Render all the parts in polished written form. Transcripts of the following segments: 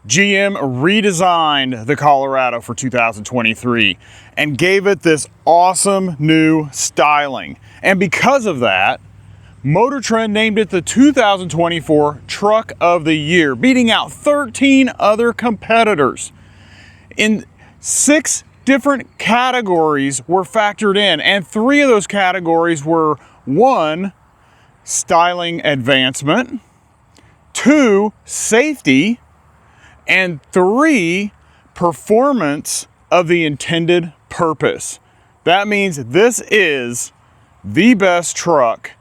GM redesigned the Colorado for 2023 and gave it this awesome new styling. And because of that, Motor Trend named it the 2024 Truck of the Year, beating out 13 other competitors. In 6 different categories were factored in, and 3 of those categories were 1, styling advancement, 2, safety, and 3, performance of the intended purpose. That means this is the best truck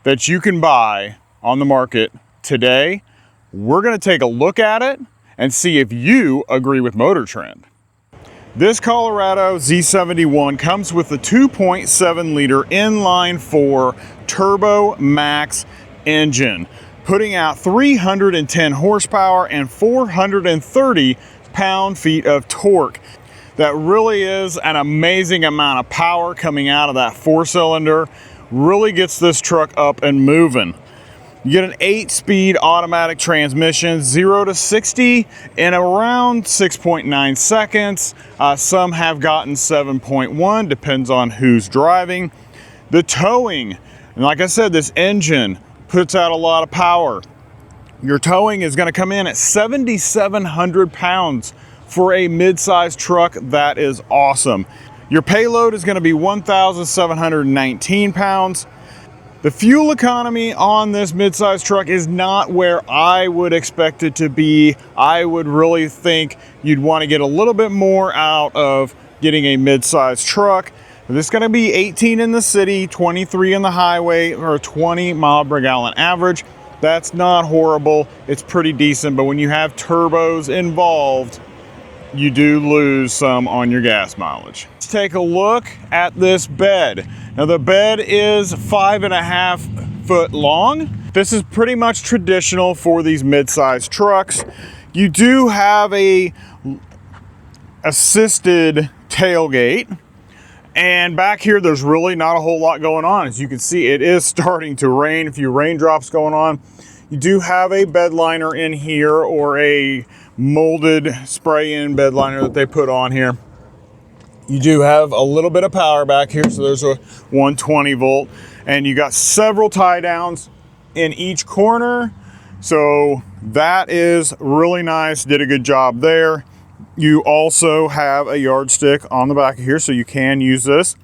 that you can buy on the market today. We're going to take a look at it and see if you agree with Motor Trend. This Colorado Z71 comes with the 2.7 liter inline 4 turbo max engine, putting out 310 horsepower and 430 pound-feet of torque. That really is an amazing amount of power coming out of that 4-cylinder. Really gets this truck up and moving. You get an 8-speed automatic transmission, 0 to 60 in around 6.9 seconds. Some have gotten 7.1, depends on who's driving. The towing, and like I said, this engine puts out a lot of power. Your towing is going to come in at 7,700 pounds for a mid-size truck. That is awesome. Your payload is going to be 1,719 pounds. The fuel economy on this mid-size truck is not where I would expect it to be. I would really think you'd want to get a little bit more out of getting a mid-size truck. This is going to be 18 in the city, 23 in the highway, or a 20 mile per gallon average. That's not horrible. It's pretty decent, but when you have turbos involved, you do lose some on your gas mileage. Let's take a look at this bed. Now the bed is 5.5 foot long. This is pretty much traditional for these mid-size trucks. You do have a assisted tailgate, and back here there's really not a whole lot going on. As you can see, it is starting to rain, a few raindrops going on. You do have a bed liner in here, or a molded spray-in bed liner that they put on here. You do have a little bit of power back here, so there's a 120 volt, and you got several tie downs in each corner, so that is really nice. Did a good job there. You also have a yardstick on the back of here, so you can use this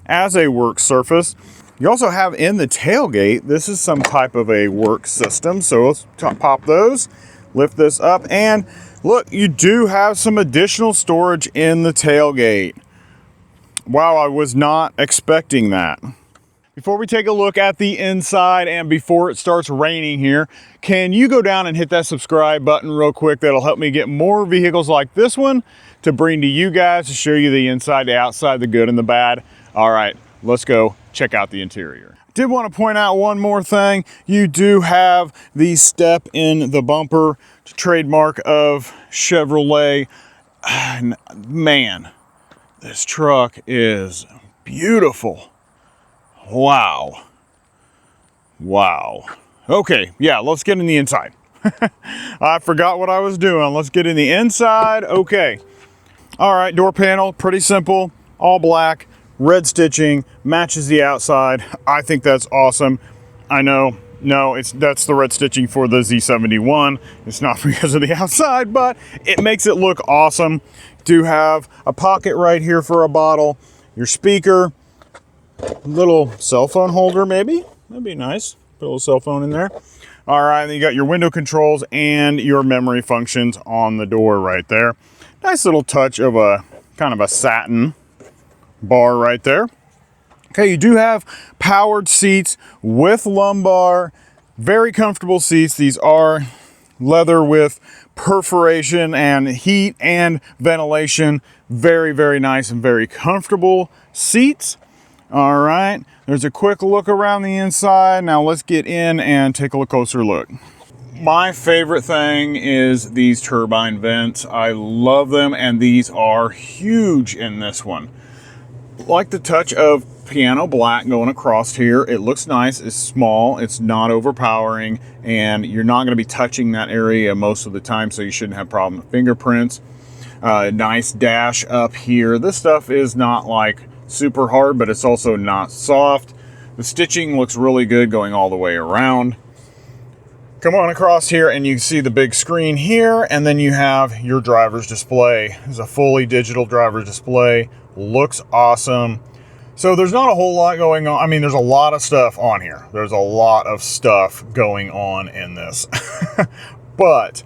as a work surface. You also have in the tailgate, this is some type of a work system, so let's pop those, lift this up, and look, you do have some additional storage in the tailgate. Wow, I was not expecting that. Before we take a look at the inside and before it starts raining here, can you go down and hit that subscribe button real quick? That'll help me get more vehicles like this one to bring to you guys, to show you the inside, the outside, the good and the bad. All right, let's go check out the interior. Did want to point out one more thing. You do have the step in the bumper, trademark of Chevrolet. Man, this truck is beautiful. Wow. Wow. Okay, yeah, let's get in the inside. I forgot what I was doing. Let's get in the inside. Okay. All right, door panel, pretty simple, all black, red stitching, matches the outside. I think that's awesome. I know, no, that's the red stitching for the Z71. It's not because of the outside, but it makes it look awesome. Do have a pocket right here for a bottle, your speaker, little cell phone holder maybe. That'd be nice. Put a little cell phone in there. All right, then you got your window controls and your memory functions on the door right there. Nice little touch of a kind of a satin bar right there. Okay, you do have powered seats with lumbar, very comfortable seats. These are leather with perforation and heat and ventilation. Very, very nice and very comfortable seats. All right, there's a quick look around the inside. Now let's get in and take a closer look. My favorite thing is these turbine vents. I love them, and these are huge in this one. Like the touch of piano black going across here. It looks nice. It's small. It's not overpowering, and you're not going to be touching that area most of the time, so you shouldn't have problem with fingerprints. Nice dash up here. This stuff is not like super hard, but it's also not soft. The stitching looks really good going all the way around. Come on across here and you can see the big screen here, and then you have your driver's display. It's a fully digital driver's display. Looks awesome. So there's not a whole lot going on. I mean, there's a lot of stuff on here. There's a lot of stuff going on in this. But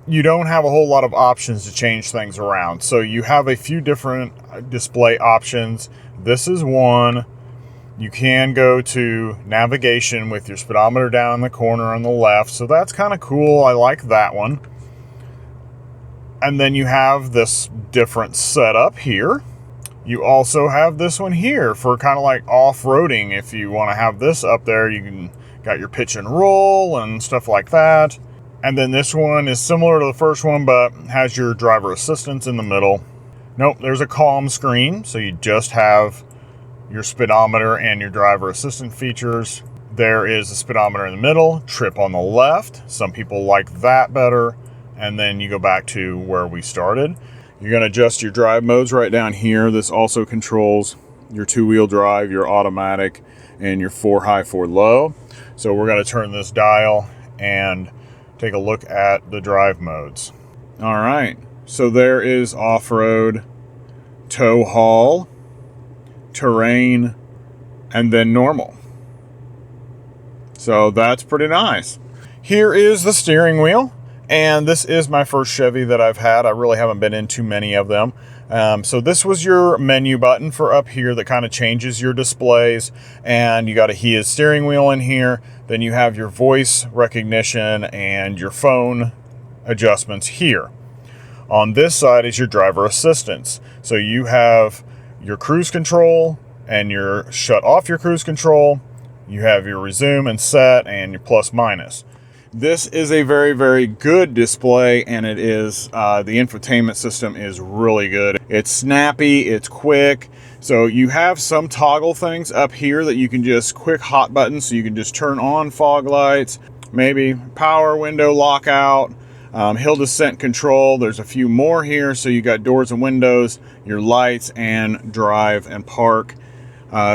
you don't have a whole lot of options to change things around. So you have a few different display options. This is one. You can go to navigation with your speedometer down in the corner on the left. So that's kind of cool. I like that one. And then you have this different setup here. You also have this one here for kind of like off-roading. If you want to have this up there, you can got your pitch and roll and stuff like that. And then this one is similar to the first one, but has your driver assistance in the middle. Nope, there's a calm screen. So you just have your speedometer and your driver assistant features. There is a speedometer in the middle, trip on the left. Some people like that better. And then you go back to where we started. You're going to adjust your drive modes right down here. This also controls your two-wheel drive, your automatic, and your 4 high, 4 low. So we're going to turn this dial and take a look at the drive modes. All right, so there is off-road, tow haul, terrain, and then normal. So that's pretty nice. Here is the steering wheel. And this is my first Chevy that I've had. I really haven't been in too many of them. So this was your menu button for up here that kind of changes your displays. And you got a heated steering wheel in here. Then you have your voice recognition and your phone adjustments here. On this side is your driver assistance. So you have your cruise control and your shut off your cruise control. You have your resume and set and your plus minus. This is a very, very good display, and it is, the infotainment system is really good. It's snappy, it's quick. So you have some toggle things up here that you can just quick hot buttons, so you can just turn on fog lights, maybe power window lockout, hill descent control. There's a few more here. So you got doors and windows, your lights, and drive and park.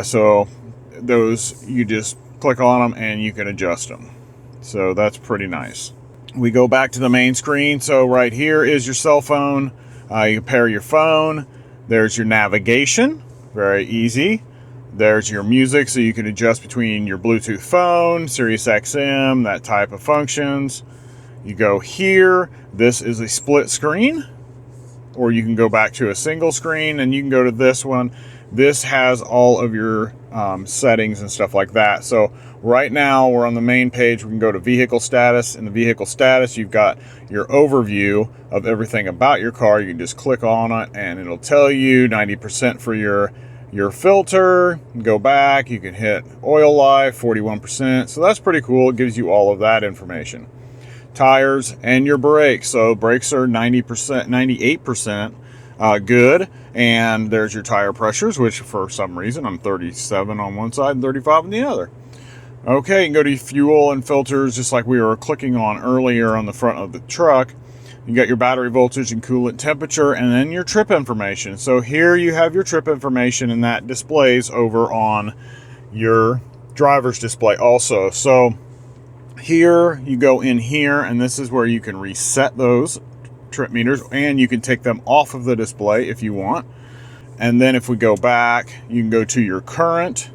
So those, you just click on them and you can adjust them. So that's pretty nice. We go back to the main screen. So right here is your cell phone. You pair your phone. There's your navigation. Very easy. There's your music, so you can adjust between your Bluetooth phone, Sirius XM, that type of functions. You go here. This is a split screen. Or you can go back to a single screen, and you can go to this one. This has all of your settings and stuff like that. So right now we're on the main page. We can go to vehicle status. In the vehicle status, you've got your overview of everything about your car. You can just click on it and it'll tell you 90% for your filter. Go back, you can hit oil life, 41%. So that's pretty cool. It gives you all of that information. Tires and your brakes. So brakes are 90%, 98% good. And there's your tire pressures, which for some reason I'm 37 on one side and 35 on the other. Okay, you can go to fuel and filters, just like we were clicking on earlier on the front of the truck. You got your battery voltage and coolant temperature, and then your trip information. So here you have your trip information, and that displays over on your driver's display also. So here you go in here, and this is where you can reset those trip meters, and you can take them off of the display if you want. And then if we go back, you can go to your current,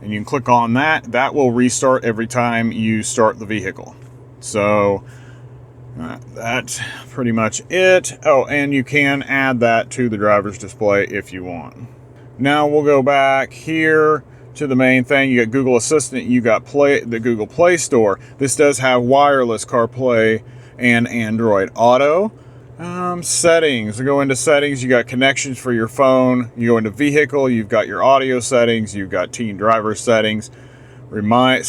and you can click on that. That will restart every time you start the vehicle. So that's pretty much it. Oh, and you can add that to the driver's display if you want. Now we'll go back here to the main thing. You got Google Assistant, you got the Google Play Store. This does have wireless CarPlay and Android Auto. Settings. We go into settings. You got connections for your phone. You go into vehicle. You've got your audio settings. You've got teen driver settings. rear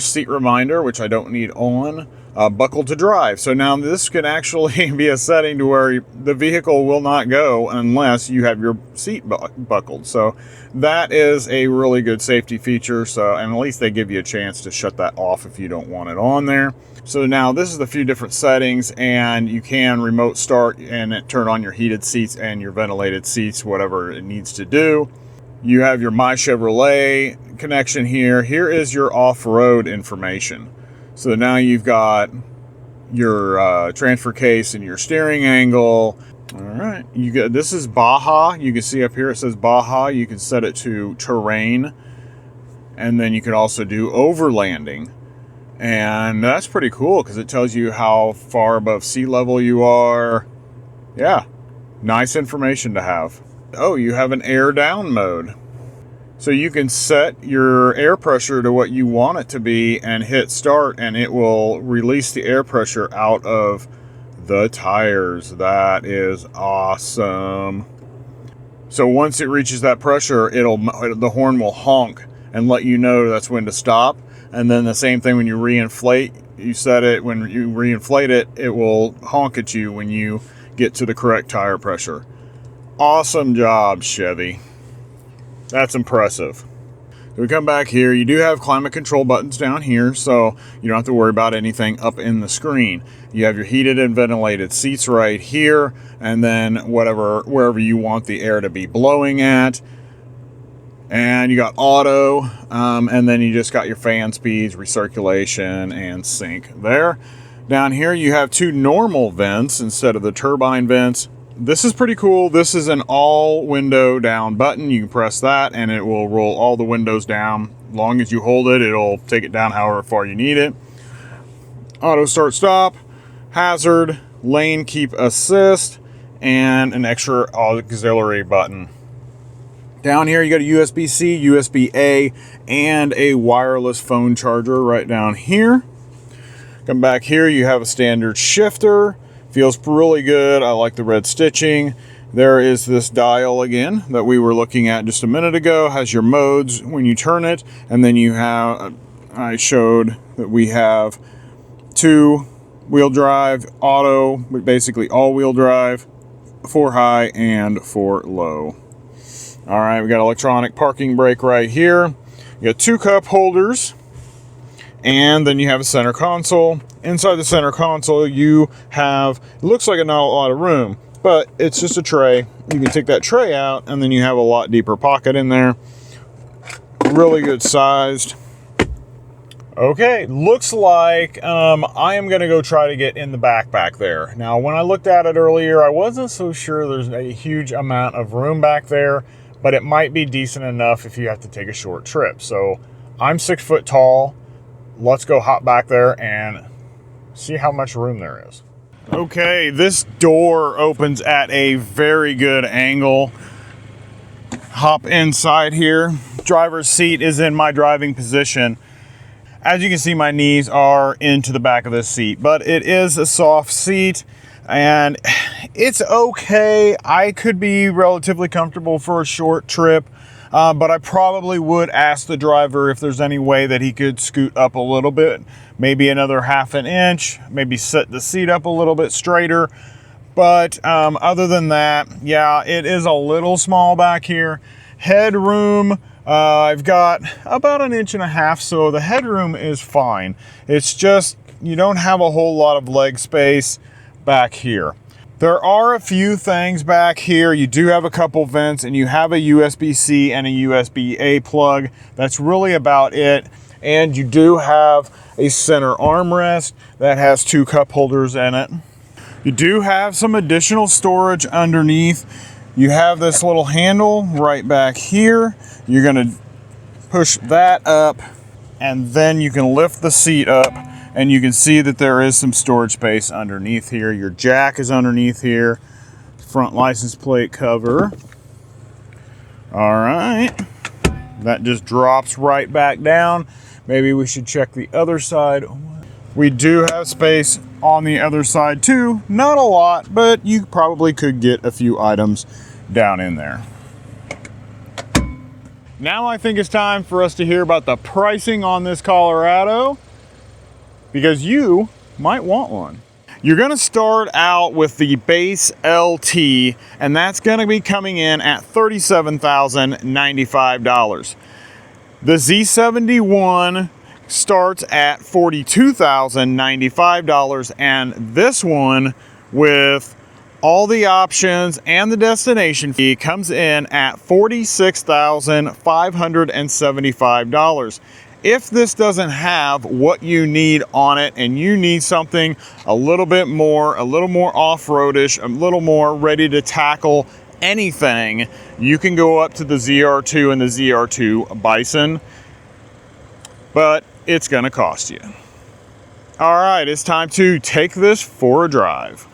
seat reminder, which I don't need on. Buckle to drive. So now this can actually be a setting to where the vehicle will not go unless you have your seat buckled. So that is a really good safety feature. So, and at least they give you a chance to shut that off if you don't want it on there. So now this is a few different settings, and you can remote start and turn on your heated seats and your ventilated seats, whatever it needs to do. You have your My Chevrolet connection here. Here is your off-road information. So now you've got your transfer case and your steering angle. All right, this is Baja. You can see up here it says Baja. You can set it to terrain, and then you can also do overlanding. And that's pretty cool because it tells you how far above sea level you are. Yeah, nice information to have. Oh, you have an air down mode. So you can set your air pressure to what you want it to be and hit start, and it will release the air pressure out of the tires. That is awesome. So once it reaches that pressure, the horn will honk and let you know that's when to stop. And then the same thing when you reinflate, when you reinflate it, it will honk at you when you get to the correct tire pressure. Awesome job, Chevy. That's impressive. So we come back here. You do have climate control buttons down here, so you don't have to worry about anything up in the screen. You have your heated and ventilated seats right here, and then wherever you want the air to be blowing at. And you got auto, and then you just got your fan speeds, recirculation, and sync there. Down here you have two normal vents instead of the turbine vents. This is pretty cool. This is an all window down button. You can press that and it will roll all the windows down. As long as you hold it, it'll take it down however far you need it. Auto start stop, hazard, lane keep assist, and an extra auxiliary button. Down here you got a USB-C, USB-A, and a wireless phone charger right down here. Come back here, you have a standard shifter. Feels really good. I like the red stitching. There is this dial again that we were looking at just a minute ago. Has your modes when you turn it, and then you have, I showed that we have 2-wheel drive, auto, basically all-wheel drive, 4 high and 4 low. All right, we got electronic parking brake right here. You got 2 cup holders, and then you have a center console. Inside the center console, you have, it looks like not a lot of room, but it's just a tray. You can take that tray out, and then you have a lot deeper pocket in there. Really good sized. Okay, looks like I am going to go try to get in the back there. Now, when I looked at it earlier, I wasn't so sure there's a huge amount of room back there, but it might be decent enough if you have to take a short trip. So I'm 6 foot tall. Let's go hop back there and see how much room there is. Okay, this door opens at a very good angle. Hop inside here. Driver's seat is in my driving position. As you can see, my knees are into the back of this seat, but it is a soft seat and it's okay. I could be relatively comfortable for a short trip. But I probably would ask the driver if there's any way that he could scoot up a little bit, maybe another 1/2 inch, maybe set the seat up a little bit straighter. But other than that, yeah, it is a little small back here. Headroom, I've got about 1.5 inches, so the headroom is fine. It's just you don't have a whole lot of leg space back here. There are a few things back here. You do have a couple vents, and you have a USB-C and a USB-A plug. That's really about it. And you do have a center armrest that has 2 cup holders in it. You do have some additional storage underneath. You have this little handle right back here. You're going to push that up, and then you can lift the seat up. And you can see that there is some storage space underneath here. Your jack is underneath here. Front license plate cover. All right. That just drops right back down. Maybe we should check the other side. We do have space on the other side too. Not a lot, but you probably could get a few items down in there. Now I think it's time for us to hear about the pricing on this Colorado, because you might want one. You're gonna start out with the base LT, and that's gonna be coming in at $37,095. The Z71 starts at $42,095, and this one, with all the options and the destination fee, comes in at $46,575. If this doesn't have what you need on it, and you need something a little more off-roadish, a little more ready to tackle anything, you can go up to the ZR2 and the ZR2 Bison, but it's gonna cost you. All right, it's time to take this for a drive.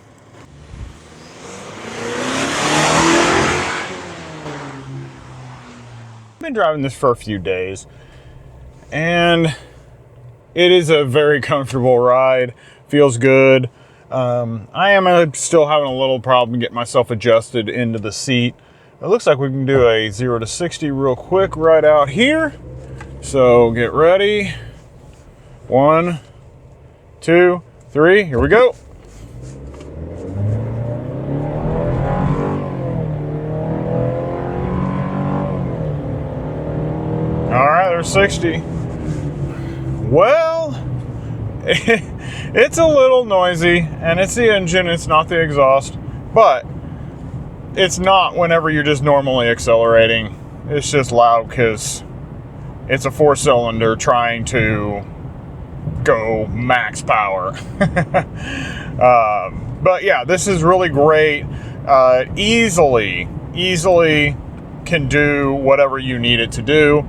I've been driving this for a few days, and it is a very comfortable ride. Feels good. I am still having a little problem getting myself adjusted into the seat. It looks like we can do a 0 to 60 real quick right out here. So get ready. 1, 2, 3, here we go. All right, there's 60. Well, it's a little noisy, and it's the engine, it's not the exhaust, but it's not whenever you're just normally accelerating. It's just loud because it's a 4-cylinder trying to go max power. But yeah, this is really great. Easily can do whatever you need it to do.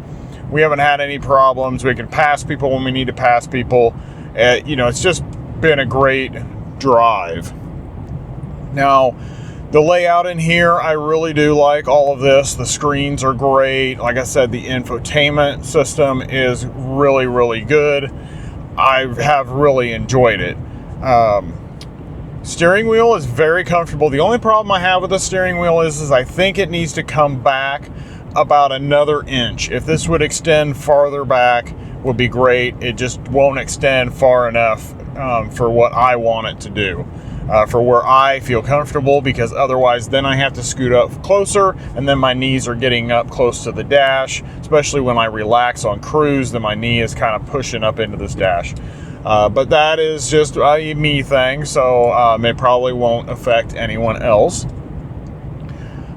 We haven't had any problems. We can pass people when we need to pass people. You know, it's just been a great drive. Now, the layout in here, I really do like all of this. The screens are great. Like I said, the infotainment system is really, really good. I have really enjoyed it. Steering wheel is very comfortable. The only problem I have with the steering wheel is I think it needs to come back about another inch. If this would extend farther back, would be great. It just won't extend far enough for what I want it to do, for where I feel comfortable, because otherwise then I have to scoot up closer, and then my knees are getting up close to the dash, especially when I relax on cruise, then my knee is kind of pushing up into this dash. But that is just a me thing, so it probably won't affect anyone else.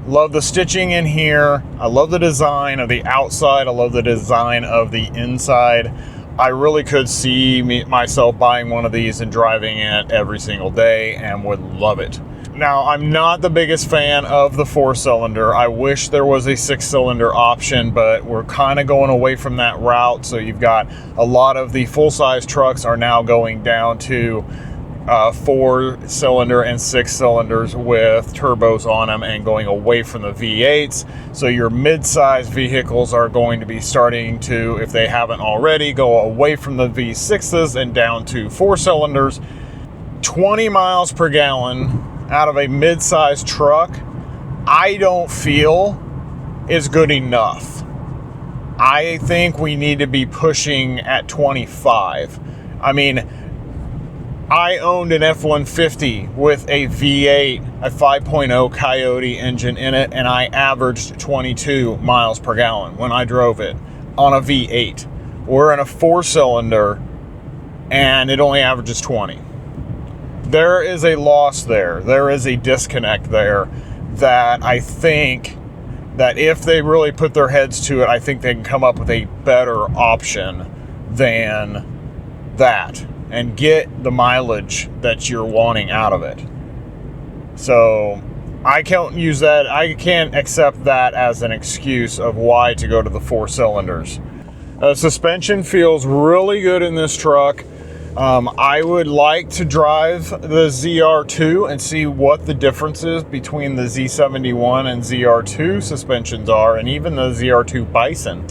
Love the stitching in here. I love the design of the outside. I love the design of the inside. I really could see myself buying one of these and driving it every single day, and would love it. Now, I'm not the biggest fan of the 4-cylinder. I wish there was a 6-cylinder option, but we're kind of going away from that route. So you've got a lot of the full-size trucks are now going down to 4-cylinder and 6-cylinders with turbos on them, and going away from the V8s. So your mid-size vehicles are going to be starting to, if they haven't already, go away from the V6s and down to 4-cylinders. 20 miles per gallon out of a mid-size truck, I don't feel is good enough. I think we need to be pushing at 25. I mean, I owned an F-150 with a V8, a 5.0 Coyote engine in it, and I averaged 22 miles per gallon when I drove it on a V8. We're in a 4-cylinder, and it only averages 20. There is a loss there. There is a disconnect there that I think that if they really put their heads to it, I think they can come up with a better option than that and get the mileage that you're wanting out of it. So I can't use that. I can't accept that as an excuse of why to go to the 4-cylinders. Suspension feels really good in this truck. I would like to drive the ZR2 and see what the differences between the Z71 and ZR2 suspensions are, and even the ZR2 Bison.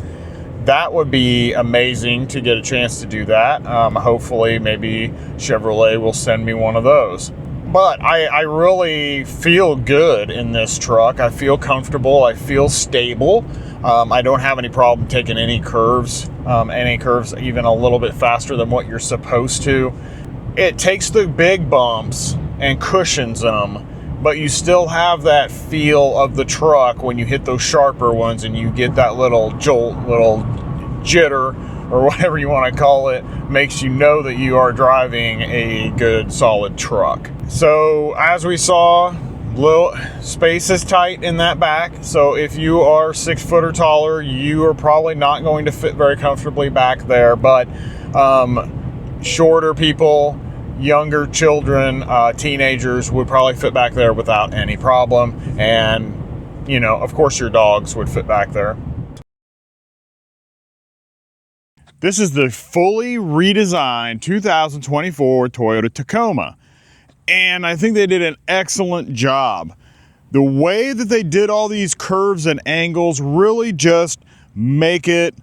That would be amazing to get a chance to do that. Hopefully, maybe Chevrolet will send me one of those. But I really feel good in this truck. I feel comfortable. I feel stable. I don't have any problem taking any curves even a little bit faster than what you're supposed to. It takes the big bumps and cushions them, but you still have that feel of the truck when you hit those sharper ones and you get that little jolt, little jitter, or whatever you want to call it, makes you know that you are driving a good solid truck. So as we saw, little space is tight in that back, so if you are 6 foot or taller, you are probably not going to fit very comfortably back there, but shorter people, younger children, teenagers would probably fit back there without any problem. And, you know, of course your dogs would fit back there. This is the fully redesigned 2024 Toyota Tacoma. And I think they did an excellent job. The way that they did all these curves and angles really just make it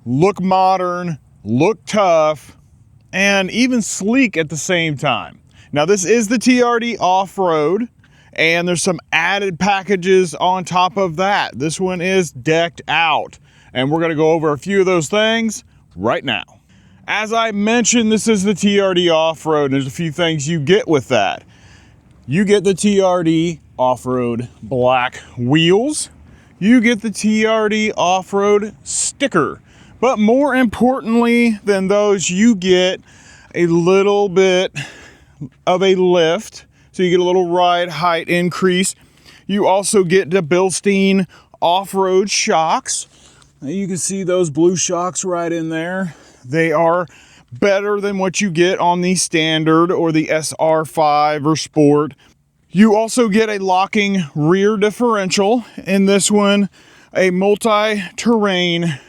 look modern, look tough, and even sleek at the same time. Now this is the TRD Off-Road, and there's some added packages on top of that. This one is decked out, and we're gonna go over a few of those things right now. As I mentioned, this is the TRD Off-Road, and there's a few things you get with that. You get the TRD Off-Road black wheels. You get the TRD Off-Road sticker. But more importantly than those, you get a little bit of a lift. So you get a little ride height increase. You also get the Bilstein off-road shocks. You can see those blue shocks right in there. They are better than what you get on the standard or the SR5 or Sport. You also get a locking rear differential. In this one, a multi-terrain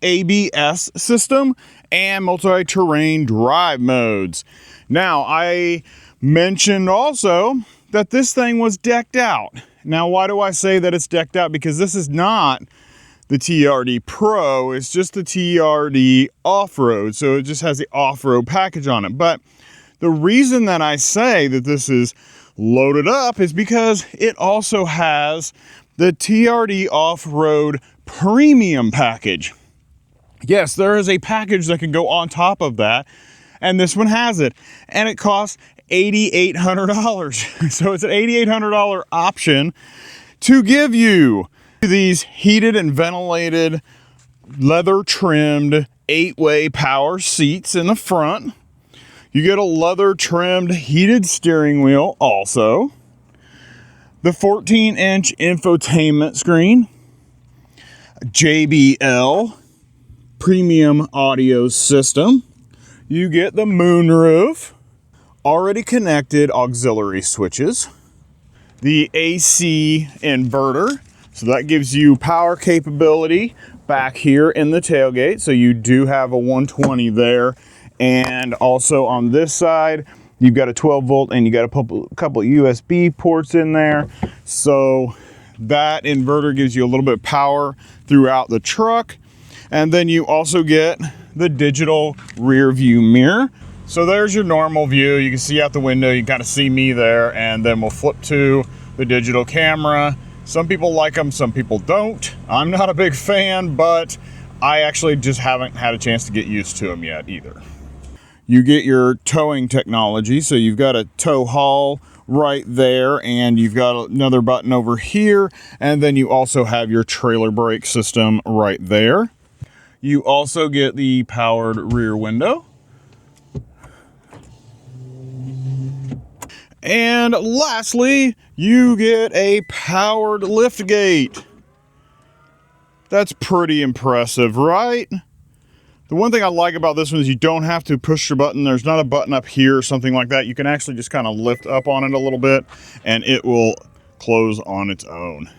ABS system and multi-terrain drive modes. Now, I mentioned also that this thing was decked out. Now, why do I say that it's decked out? Because this is not the TRD Pro, it's just the TRD Off-Road, so it just has the off-road package on it. But the reason that I say that this is loaded up is because it also has the TRD Off-Road Premium package. Yes, there is a package that can go on top of that, and this one has it, and it costs $8,800. So it's an $8,800 option to give you these heated and ventilated, leather trimmed 8-way power seats in the front. You get a leather trimmed heated steering wheel also. The 14-inch infotainment screen. JBL premium audio system. You get the moonroof. Already connected auxiliary switches. The AC inverter. So that gives you power capability back here in the tailgate. So you do have a 120 there. And also on this side, you've got a 12 volt and you got a couple USB ports in there. So that inverter gives you a little bit of power throughout the truck. And then you also get the digital rear view mirror. So there's your normal view. You can see out the window, you can kind of see me there. And then we'll flip to the digital camera. Some people like them, some people don't. I'm not a big fan, but I actually just haven't had a chance to get used to them yet either. You get your towing technology, so you've got a tow haul right there, and you've got another button over here, and then you also have your trailer brake system right there. You also get the powered rear window. And lastly, you get a powered lift gate. That's pretty impressive, right? The one thing I like about this one is you don't have to push your button. There's not a button up here or something like that. You can actually just kind of lift up on it a little bit and it will close on its own.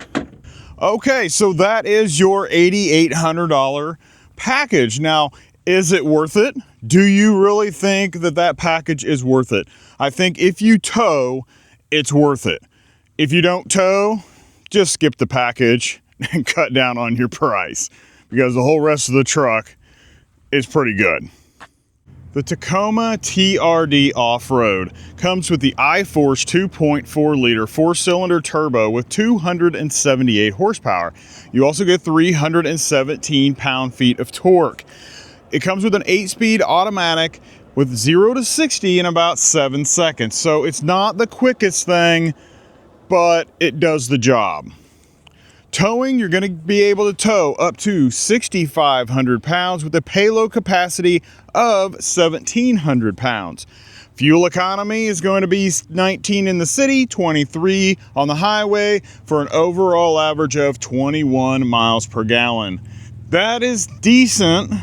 Okay, so that is your $8,800 package. Now, is it worth it? Do you really think that that package is worth it? I think if you tow, it's worth it. If you don't tow, just skip the package and cut down on your price because the whole rest of the truck is pretty good. The Tacoma TRD Off-Road comes with the iForce 2.4 liter 4-cylinder turbo with 278 horsepower. You also get 317 pound-feet of torque. It comes with an 8-speed automatic with 0 to 60 in about 7 seconds. So it's not the quickest thing, but it does the job. Towing, you're going to be able to tow up to 6,500 pounds with a payload capacity of 1,700 pounds. Fuel economy is going to be 19 in the city, 23 on the highway for an overall average of 21 miles per gallon. That is decent,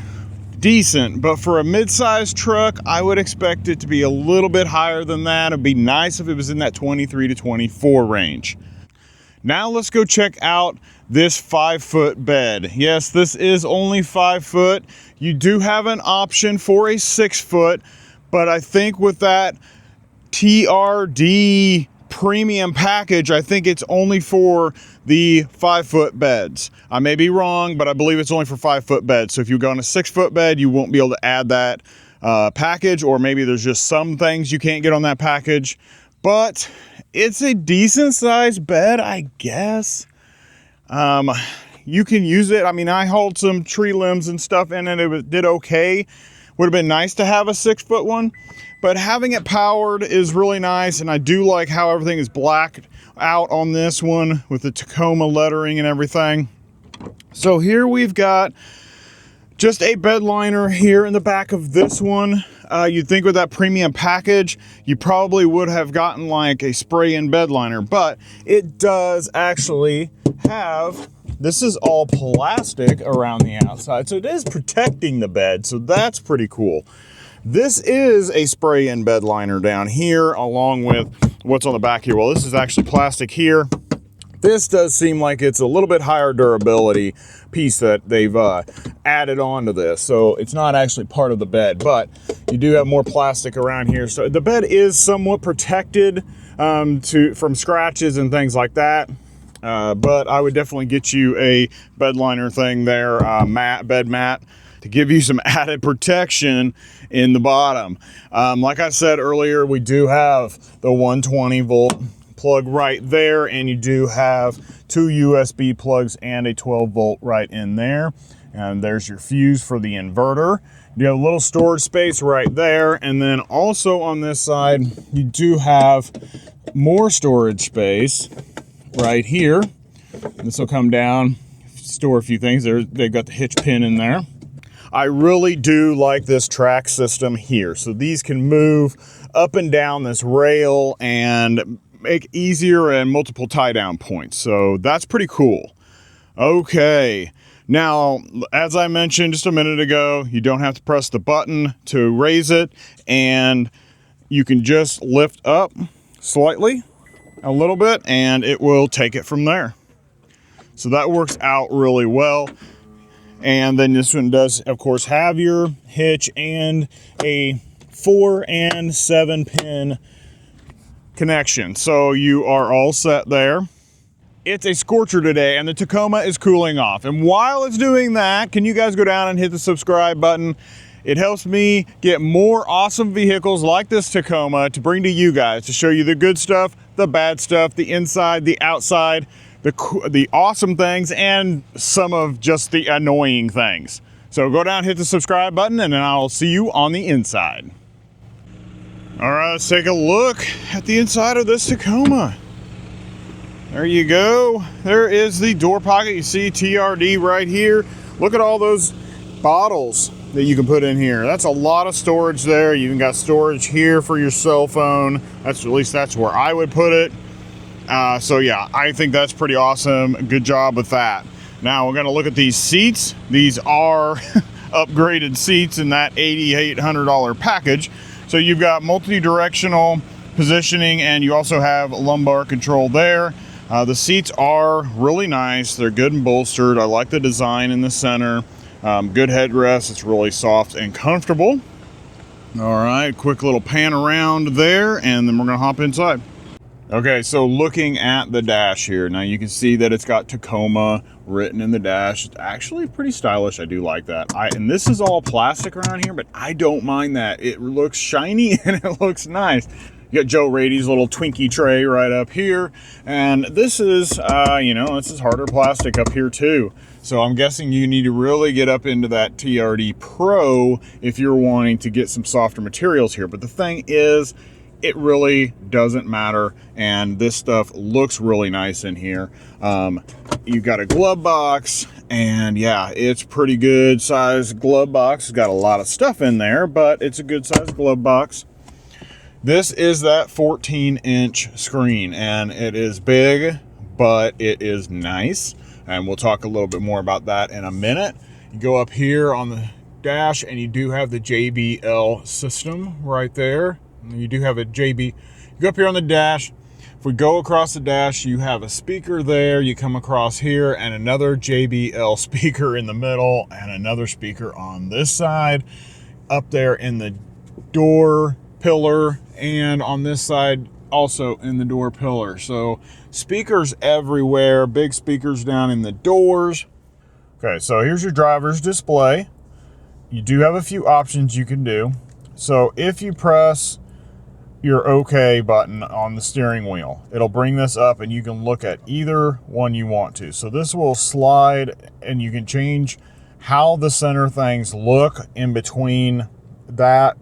but for a mid-size truck, I would expect it to be a little bit higher than that. It'd be nice if it was in that 23 to 24 range. Now let's go check out this 5-foot bed. Yes, this is only 5 foot. You do have an option for a 6-foot, but I think with that TRD premium package, I think it's only for the 5-foot beds. I may be wrong, but I believe it's only for 5-foot beds. So if you go on a 6-foot bed, you won't be able to add that package, or maybe there's just some things you can't get on that package. But it's a decent sized bed, I guess. You can use it. I mean, I hauled some tree limbs and stuff in it. It did okay. Would have been nice to have a 6-foot one, but having it powered is really nice. And I do like how everything is blacked out on this one with the Tacoma lettering and everything. So here we've got just a bed liner here in the back of this one. You'd think with that premium package, you probably would have gotten like a spray-in bed liner, but it does actually have, this is all plastic around the outside, so it is protecting the bed, so that's pretty cool. This is a spray-in bed liner down here, along with what's on the back here. Well, this is actually plastic here. This does seem like it's a little bit higher durability piece that they've added on to this. So it's not actually part of the bed, but you do have more plastic around here. So the bed is somewhat protected from scratches and things like that. But I would definitely get you a bed liner thing there, bed mat, to give you some added protection in the bottom. Like I said earlier, we do have the 120 volt plug right there, and you do have 2 USB plugs and a 12 volt right in there, and there's your fuse for the inverter. You have a little storage space right there, and then also on this side you do have more storage space right here. This will come down, store a few things. They've got the hitch pin in there. I really do like this track system here, so these can move up and down this rail and make easier and multiple tie down points. So that's pretty cool. Okay. Now, as I mentioned just a minute ago, you don't have to press the button to raise it, and you can just lift up slightly a little bit and it will take it from there. So that works out really well. And then this one does, of course, have your hitch and a 4 and 7 pin connection. So you are all set there. It's a scorcher today and the Tacoma is cooling off. And while it's doing that, can you guys go down and hit the subscribe button? It helps me get more awesome vehicles like this Tacoma to bring to you guys, to show you the good stuff, the bad stuff, the inside, the outside, the awesome things, and some of just the annoying things. So go down, hit the subscribe button, and then I'll see you on the inside. All right, let's take a look at the inside of this Tacoma. There you go. There is the door pocket. You see TRD right here. Look at all those bottles that you can put in here. That's a lot of storage there. You even got storage here for your cell phone. At least that's where I would put it. So yeah, I think that's pretty awesome. Good job with that. Now we're gonna look at these seats. These are upgraded seats in that $8,800 package. So you've got multi-directional positioning, and you also have lumbar control there. The seats are really nice. They're good and bolstered. I like the design in the center. Good headrest. It's really soft and comfortable. All right, quick little pan around there, and then we're gonna hop inside. Okay, so looking at the dash here, now you can see that it's got Tacoma written in the dash. It's actually pretty stylish. I do like that. And this is all plastic around here, but I don't mind that. It looks shiny and it looks nice. You got Joe Rady's little Twinkie tray right up here. And this is, you know, this is harder plastic up here too. So I'm guessing you need to really get up into that TRD Pro if you're wanting to get some softer materials here. But the thing is, it really doesn't matter, and this stuff looks really nice in here. You've got a glove box, and yeah, it's pretty good size glove box. It's got a lot of stuff in there, but it's a good size glove box. This is that 14-inch screen, and it is big, but it is nice, and we'll talk a little bit more about that in a minute. You go up here on the dash, and you do have the JBL system right there. You do have a JB. You go up here on the dash. If we go across the dash, you have a speaker there. You come across here and another JBL speaker in the middle and another speaker on this side. Up there in the door pillar and on this side also in the door pillar. So speakers everywhere, big speakers down in the doors. Okay, so here's your driver's display. You do have a few options you can do. So if you press your OK button on the steering wheel, it'll bring this up and you can look at either one you want to. So this will slide and you can change how the center things look in between that,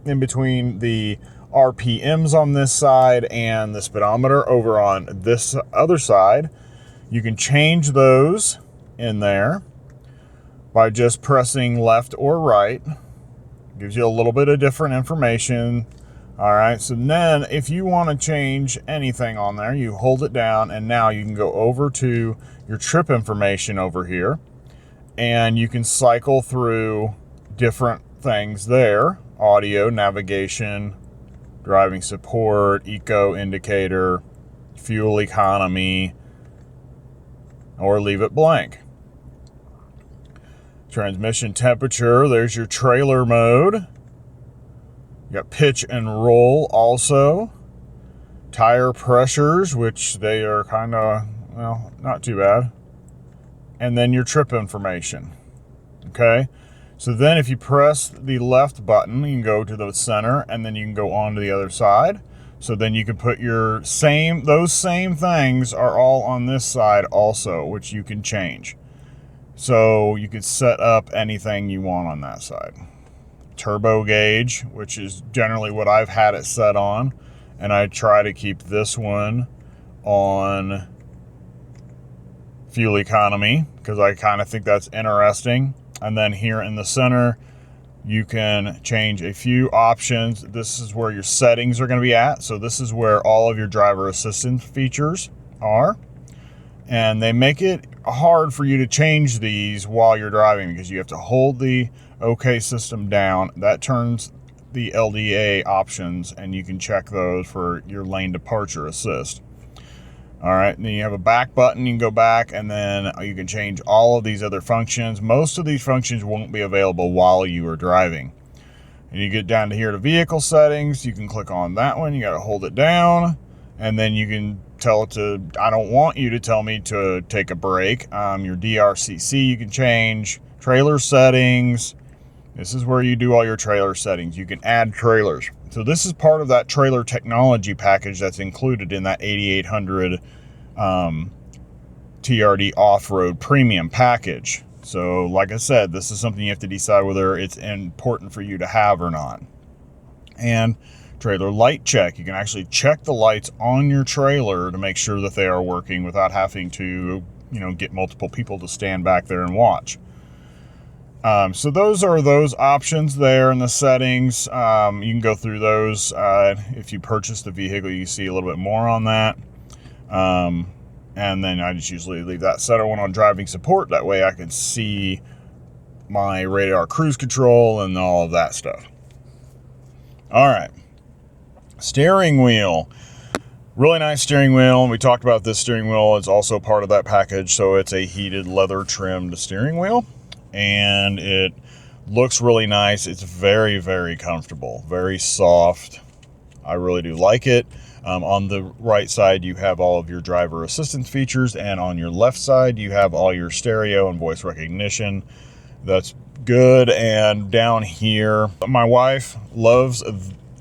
in between the RPMs on this side and the speedometer over on this other side. You can change those in there by just pressing left or right. Gives you a little bit of different information. All right, so then if you want to change anything on there, you hold it down, and now you can go over to your trip information over here, and you can cycle through different things there: audio, navigation, driving support, eco indicator, fuel economy, or leave it blank. Transmission temperature, there's your trailer mode. You got pitch and roll also. Tire pressures, which they are kind of, well, not too bad. And then your trip information. Okay? So then if you press the left button, you can go to the center, and then you can go on to the other side. So then you can put your those same things are all on this side also, which you can change. So you can set up anything you want on that side. Turbo gauge, which is generally what I've had it set on, and I try to keep this one on fuel economy because I kind of think that's interesting. And then here in the center, you can change a few options. This is where your settings are going to be at. So this is where all of your driver assistance features are, and they make it hard for you to change these while you're driving because you have to hold the OK system down. That turns the LDA options, and you can check those for your lane departure assist. All right, and then you have a back button. You can go back, and then you can change all of these other functions. Most of these functions won't be available while you are driving. And you get down to here to vehicle settings. You can click on that one. You got to hold it down, and then you can tell it to, I don't want you to tell me to take a break. Your DRCC you can change. Trailer settings. This is where you do all your trailer settings. You can add trailers. So this is part of that trailer technology package that's included in that 8800 TRD Off-Road Premium package. So like I said, this is something you have to decide whether it's important for you to have or not. And trailer light check. You can actually check the lights on your trailer to make sure that they are working without having to, get multiple people to stand back there and watch. So those are those options there in the settings. You can go through those. If you purchase the vehicle, you see a little bit more on that. And then I just usually leave that center one on driving support. That way I can see my radar cruise control and all of that stuff. All right. Steering wheel. Really nice steering wheel. And we talked about this steering wheel. It's also part of that package. So it's a heated leather trimmed steering wheel. And it looks really nice. It's very, very comfortable, very soft. I really do like it. On the right side, you have all of your driver assistance features, and on your left side, you have all your stereo and voice recognition. That's good. And down here, my wife loves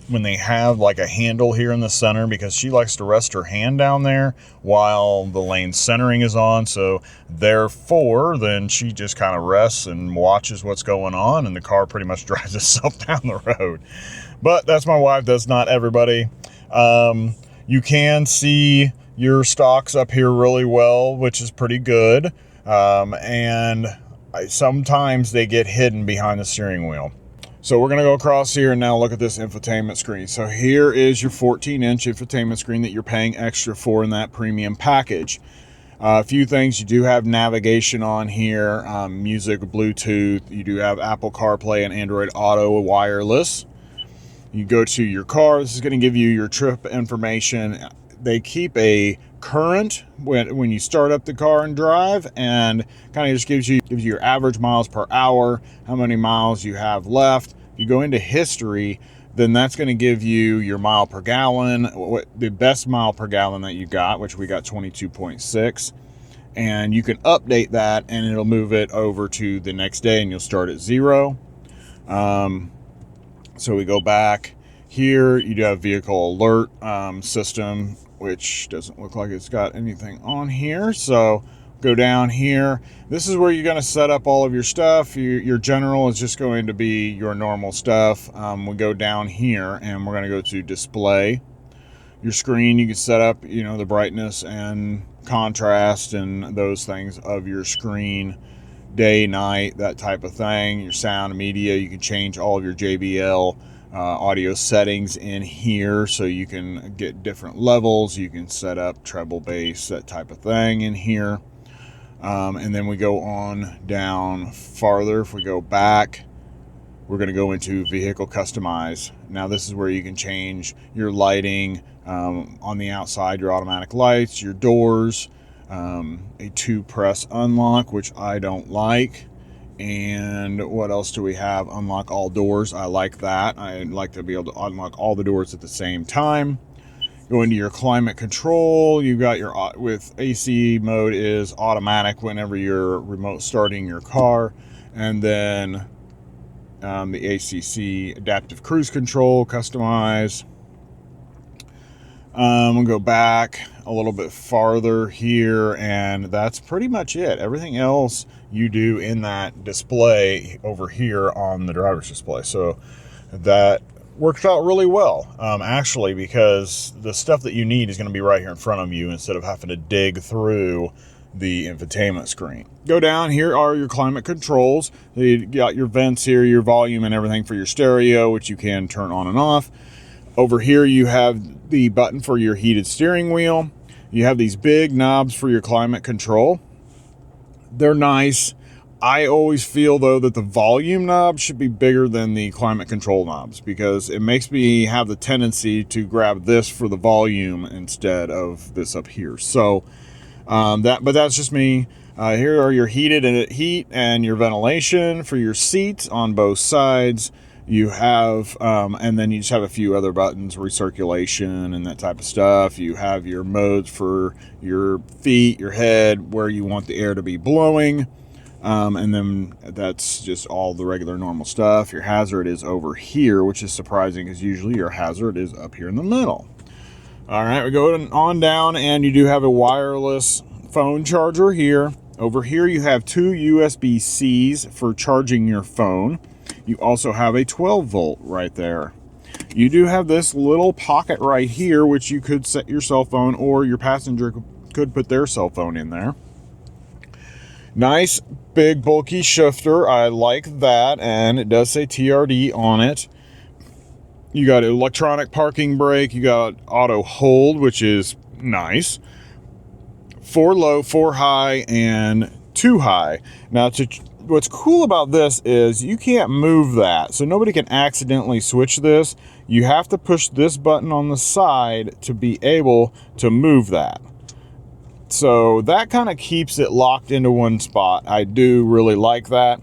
when they have like a handle here in the center, because she likes to rest her hand down there while the lane centering is on. So therefore, then she just kind of rests and watches what's going on, and the car pretty much drives itself down the road. But that's my wife. That's not everybody. You can see your stocks up here really well, which is pretty good. And sometimes they get hidden behind the steering wheel. So we're going to go across here and now look at this infotainment screen. So here is your 14-inch infotainment screen that you're paying extra for in that premium package. A few things: you do have navigation on here, music, Bluetooth. You do have Apple CarPlay and Android Auto wireless. You go to your car. This is going to give you your trip information. They keep a current when you start up the car and drive, and kind of just gives you your average miles per hour, how many miles you have left. If you go into history, then that's going to give you your mile per gallon, the best mile per gallon that you got, which we got 22.6. And you can update that, and it'll move it over to the next day, and you'll start at 0. So we go back here. You do have vehicle alert system, which doesn't look like it's got anything on here. So go down here. This is where you're going to set up all of your stuff. Your general is just going to be your normal stuff. We go down here, and we're going to go to display. Your screen, you can set up, the brightness and contrast and those things of your screen, day, night, that type of thing. Your sound, media, you can change all of your JBL audio settings in here, so you can get different levels. You can set up treble, bass, that type of thing in here. And then we go on down farther. If we go back, we're going to go into vehicle customize. Now this is where you can change your lighting on the outside, your automatic lights, your doors, a 2-press unlock, which I don't like. And what else do we have? Unlock all doors. I like that. I like to be able to unlock all the doors at the same time. Go into your climate control. You've got your, with AC mode is automatic whenever you're remote starting your car. And then the ACC, adaptive cruise control, customize. We'll go back a little bit farther here, and that's pretty much it. Everything else you do in that display over here on the driver's display. So that works out really well, actually, because the stuff that you need is going to be right here in front of you instead of having to dig through the infotainment screen. Go down, here are your climate controls. You got your vents here, your volume and everything for your stereo, which you can turn on and off. Over here you have the button for your heated steering wheel. You have these big knobs for your climate control. They're nice. I always feel, though, that the volume knob should be bigger than the climate control knobs, because it makes me have the tendency to grab this for the volume instead of this up here. So but that's just me. Here are your heat and your ventilation for your seats on both sides. You have, and then you just have a few other buttons, recirculation and that type of stuff. You have your modes for your feet, your head, where you want the air to be blowing. And then that's just all the regular normal stuff. Your hazard is over here, which is surprising because usually your hazard is up here in the middle. All right, we go on down, and you do have a wireless phone charger here. Over here you have 2 USB-Cs for charging your phone. You also have a 12-volt right there. You do have this little pocket right here, which you could set your cell phone, or your passenger could put their cell phone in there. Nice, big, bulky shifter. I like that, and it does say TRD on it. You got electronic parking brake. You got auto hold, which is nice. 4 low, 4 high, and 2 high. Now, what's cool about this is you can't move that, so nobody can accidentally switch this. You have to push this button on the side to be able to move that. So that kind of keeps it locked into one spot. I do really like that.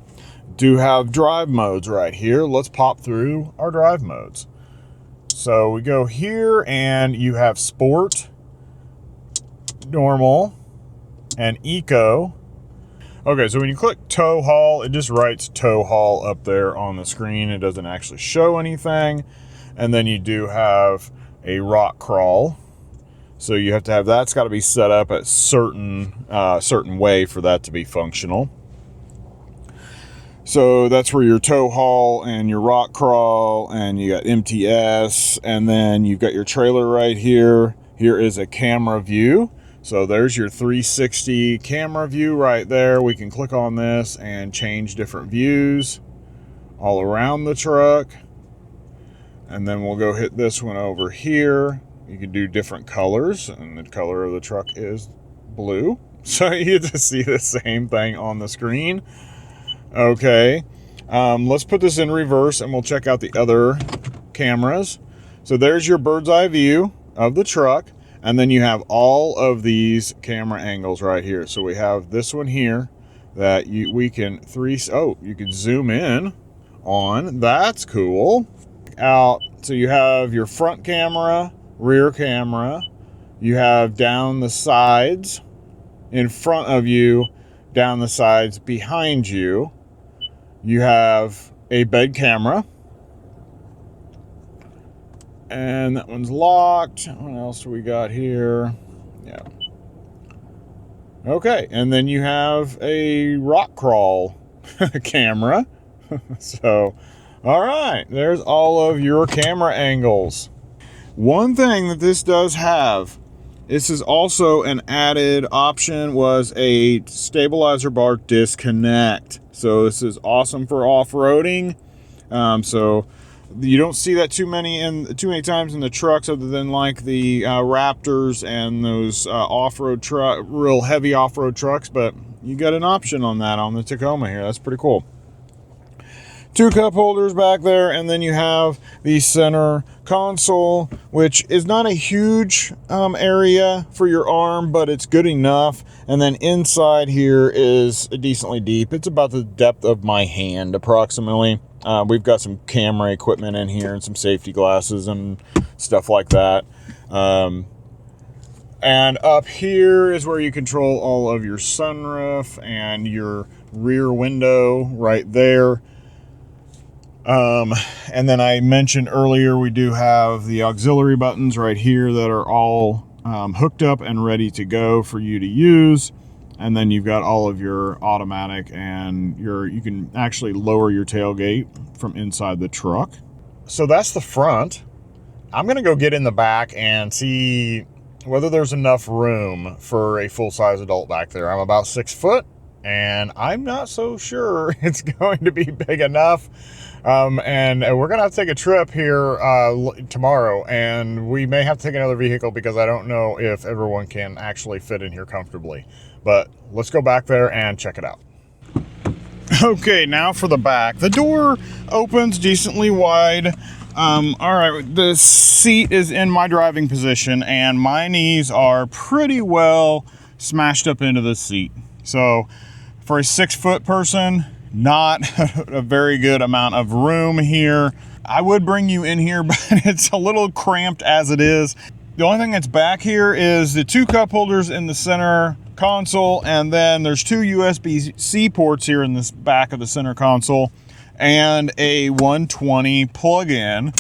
Do have drive modes right here. Let's pop through our drive modes. So we go here and you have sport, normal, and eco. Okay, so when you click tow haul, it just writes tow haul up there on the screen. It doesn't actually show anything. And then you do have a rock crawl. So you have to have that's got to be set up at certain way for that to be functional. So that's where your tow haul and your rock crawl, and you got MTS, and then you've got your trailer right here. Here is a camera view. So there's your 360 camera view right there. We can click on this and change different views all around the truck. And then we'll go hit this one over here. You can do different colors, and the color of the truck is blue. So you get to see the same thing on the screen. Okay, let's put this in reverse and we'll check out the other cameras. So there's your bird's eye view of the truck, and then you have all of these camera angles right here. So we have this one here that you can zoom in on. That's cool. So you have your front camera, rear camera, you have down the sides, in front of you, down the sides, behind you. You have a bed camera, and that one's locked. What else do we got here? Yeah. Okay, and then you have a rock crawl camera. So, all right, there's all of your camera angles. One thing that this does have, this is also an added option, was a stabilizer bar disconnect. So this is awesome for off-roading. So you don't see that too many times in the trucks, other than like the Raptors and those off-road real heavy off-road trucks. But you got an option on that on the Tacoma here. That's pretty cool. 2 cup holders back there, and then you have the center console, which is not a huge area for your arm, but it's good enough. And then inside here is decently deep. It's about the depth of my hand approximately. We've got some camera equipment in here and some safety glasses and stuff like that. And up here is where you control all of your sunroof and your rear window right there. And then I mentioned earlier, we do have the auxiliary buttons right here that are all hooked up and ready to go for you to use. And then you've got all of your automatic, and you can actually lower your tailgate from inside the truck. So that's the front. I'm going to go get in the back and see whether there's enough room for a full-size adult back there. I'm about 6 foot, and I'm not so sure it's going to be big enough. And we're going to have to take a trip here tomorrow, and we may have to take another vehicle because I don't know if everyone can actually fit in here comfortably. But let's go back there and check it out. Okay, now for the back. The door opens decently wide. All right, the seat is in my driving position, and my knees are pretty well smashed up into the seat. So for a 6 foot person, not a very good amount of room here. I would bring you in here, but it's a little cramped as it is. The only thing that's back here is the 2 cup holders in the center console, and then there's 2 USB-C ports here in this back of the center console, and a 120 plug-in.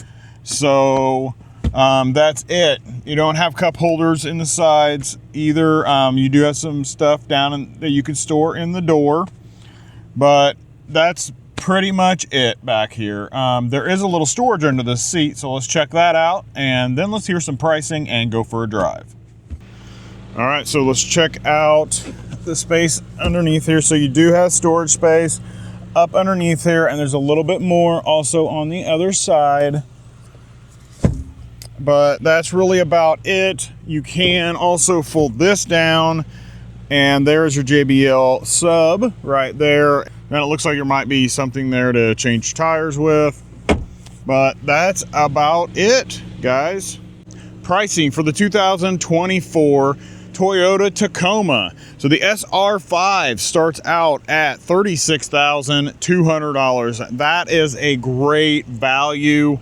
So that's it. You don't have cup holders in the sides either. You do have some stuff down that you could store in the door, but that's pretty much it back here. There is a little storage under the seat, so let's check that out, and then let's hear some pricing and go for a drive. All right, so let's check out the space underneath here. So you do have storage space up underneath here, and there's a little bit more also on the other side, but that's really about it. You can also fold this down, and there's your JBL sub right there. And it looks like there might be something there to change tires with, but that's about it, guys. Pricing for the 2024 Toyota Tacoma. So the SR5 starts out at $36,200. That is a great value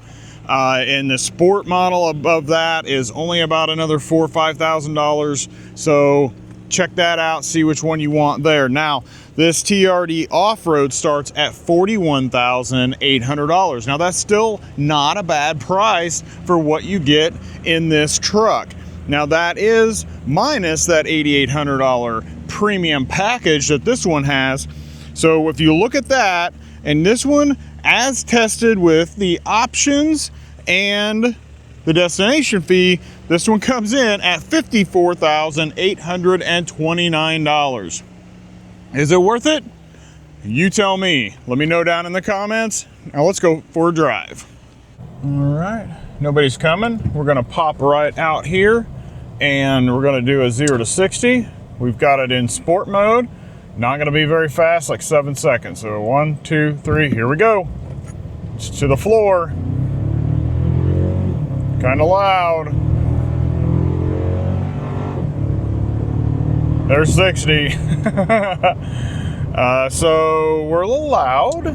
And the sport model above that is only about another $4,000 or $5,000. So check that out, see which one you want there. Now, this TRD Off-Road starts at $41,800. Now, that's still not a bad price for what you get in this truck. Now, that is minus that $8,800 premium package that this one has. So if you look at that, and this one, as tested with the options and the destination fee, this one comes in at $54,829. Is it worth it? You tell me. Let me know down in the comments. Now let's go for a drive. All right, nobody's coming. We're gonna pop right out here and we're gonna do a 0 to 60. We've got it in sport mode. Not gonna be very fast, like 7 seconds. So 1, 2, 3, here we go. It's to the floor. Kind of loud. There's 60. So we're a little loud.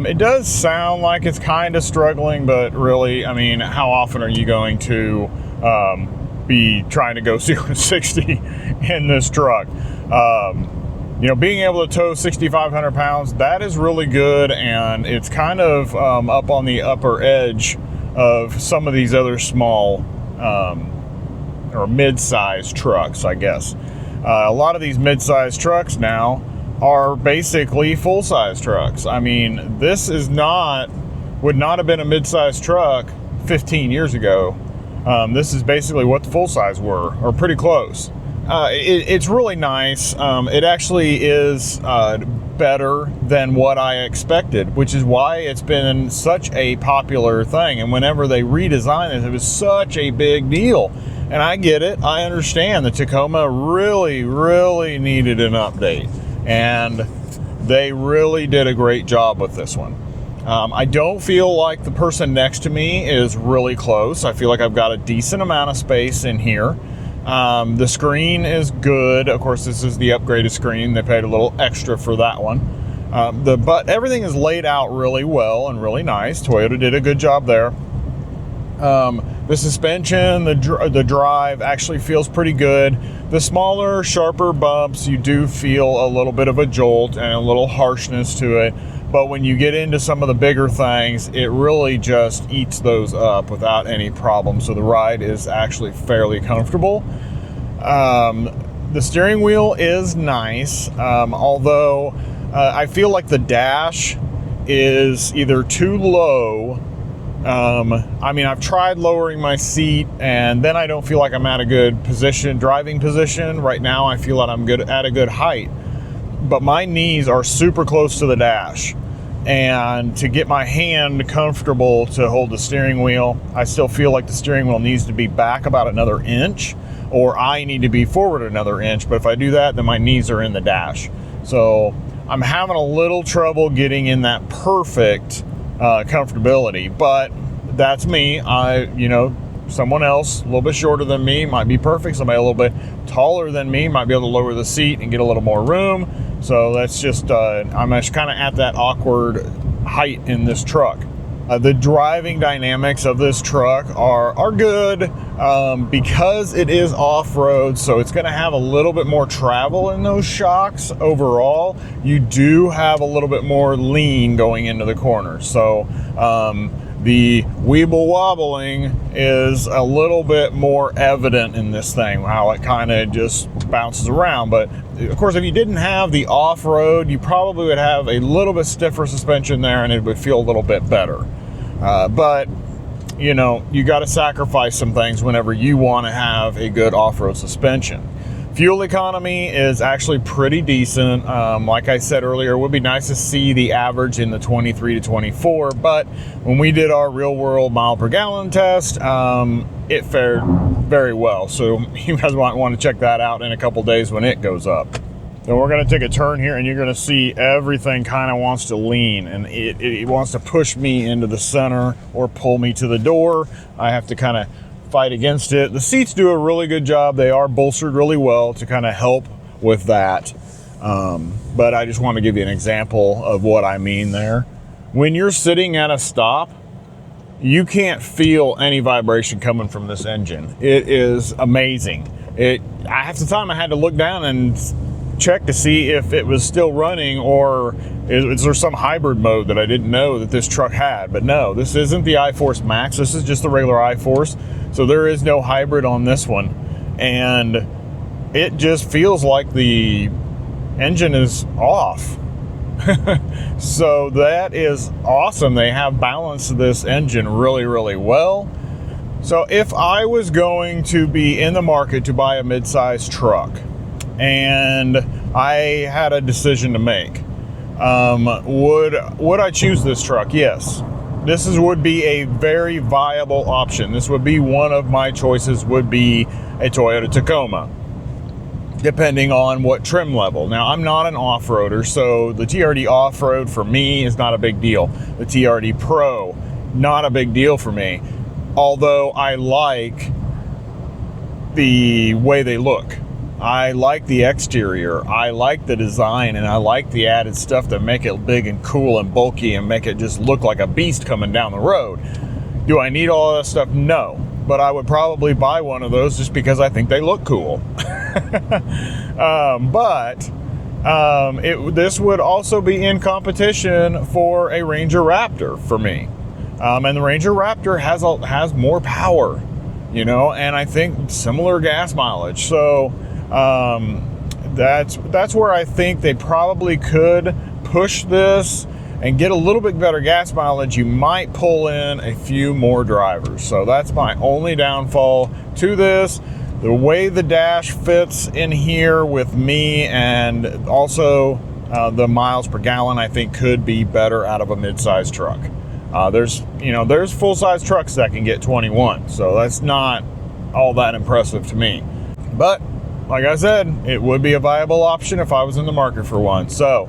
It does sound like it's kind of struggling, but really, I mean, how often are you going to be trying to go 0 to 60 in this truck? You know, being able to tow 6,500 pounds, that is really good, and it's kind of up on the upper edge of some of these other small or mid-size trucks, I guess. A lot of these mid-size trucks now are basically full-size trucks. I mean, this is would not have been a mid-size truck 15 years ago. This is basically what the full-size were, or pretty close. It's really nice. It actually is better than what I expected, which is why it's been such a popular thing. And whenever they redesigned it, it was such a big deal. And I get it. I understand the Tacoma really, really needed an update. And they really did a great job with this one. I don't feel like the person next to me is really close. I feel like I've got a decent amount of space in here. The screen is good. Of course, this is the upgraded screen. They paid a little extra for that one. But everything is laid out really well and really nice. Toyota did a good job there. The suspension, the drive actually feels pretty good. The smaller, sharper bumps, you do feel a little bit of a jolt and a little harshness to it. But when you get into some of the bigger things, it really just eats those up without any problem. So the ride is actually fairly comfortable. The steering wheel is nice, although I feel like the dash is either too low. I mean, I've tried lowering my seat, and then I don't feel like I'm at a good driving position. Right now, I feel like I'm at a good height. But my knees are super close to the dash, and to get my hand comfortable to hold the steering wheel, I still feel like the steering wheel needs to be back about another inch, or I need to be forward another inch. But if I do that, then my knees are in the dash. So I'm having a little trouble getting in that perfect comfortability, but that's me. Someone else a little bit shorter than me might be perfect. Somebody a little bit taller than me might be able to lower the seat and get a little more room. So that's just, I'm just kind of at that awkward height in this truck. The driving dynamics of this truck are good because it is off-road, so it's going to have a little bit more travel in those shocks. Overall, you do have a little bit more lean going into the corner. So the weeble wobbling is a little bit more evident in this thing, how it kind of just bounces around. But of course, if you didn't have the off-road, you probably would have a little bit stiffer suspension there and it would feel a little bit better. But you know, you got to sacrifice some things whenever you want to have a good off-road suspension. Fuel economy is actually pretty decent. Like I said earlier, it would be nice to see the average in the 23 to 24, but when we did our real world mile per gallon test, it fared very well. So you guys might want to check that out in a couple days when it goes up. Then we're going to take a turn here and you're going to see everything kind of wants to lean, and it wants to push me into the center or pull me to the door. I have to kind of fight against it. The seats do a really good job. They are bolstered really well to kind of help with that. But I just want to give you an example of what I mean there. When you're sitting at a stop, you can't feel any vibration coming from this engine. It is amazing. Half the time I had to look down and check to see if it was still running, or is there some hybrid mode that I didn't know that this truck had. But no, this isn't the iForce Max. This is just the regular iForce. So there is no hybrid on this one. And it just feels like the engine is off. So that is awesome. They have balanced this engine really, really well. So if I was going to be in the market to buy a midsize truck and I had a decision to make, would I choose this truck? Yes. This would be a very viable option. This would be one of my choices, would be a Toyota Tacoma, depending on what trim level. Now, I'm not an off-roader, so the TRD Off-Road for me is not a big deal. The TRD Pro, not a big deal for me. Although I like the way they look. I like the exterior. I like the design, and I like the added stuff that make it big and cool and bulky and make it just look like a beast coming down the road. Do I need all that stuff? No. But I would probably buy one of those just because I think they look cool. This would also be in competition for a Ranger Raptor for me. And the Ranger Raptor has more power, you know, and I think similar gas mileage. So that's where I think they probably could push this and get a little bit better gas mileage. You might pull in a few more drivers. So that's my only downfall to this. The way the dash fits in here with me, and also the miles per gallon, I think could be better out of a mid-size truck. There's full-size trucks that can get 21, so that's not all that impressive to me. But like I said, it would be a viable option if I was in the market for one. So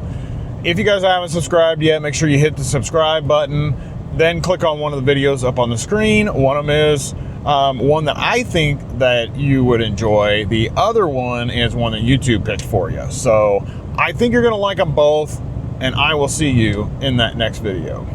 if you guys haven't subscribed yet, make sure you hit the subscribe button, then click on one of the videos up on the screen. One of them is one that I think that you would enjoy. The other one is one that YouTube picked for you. So I think you're gonna like them both, and I will see you in that next video.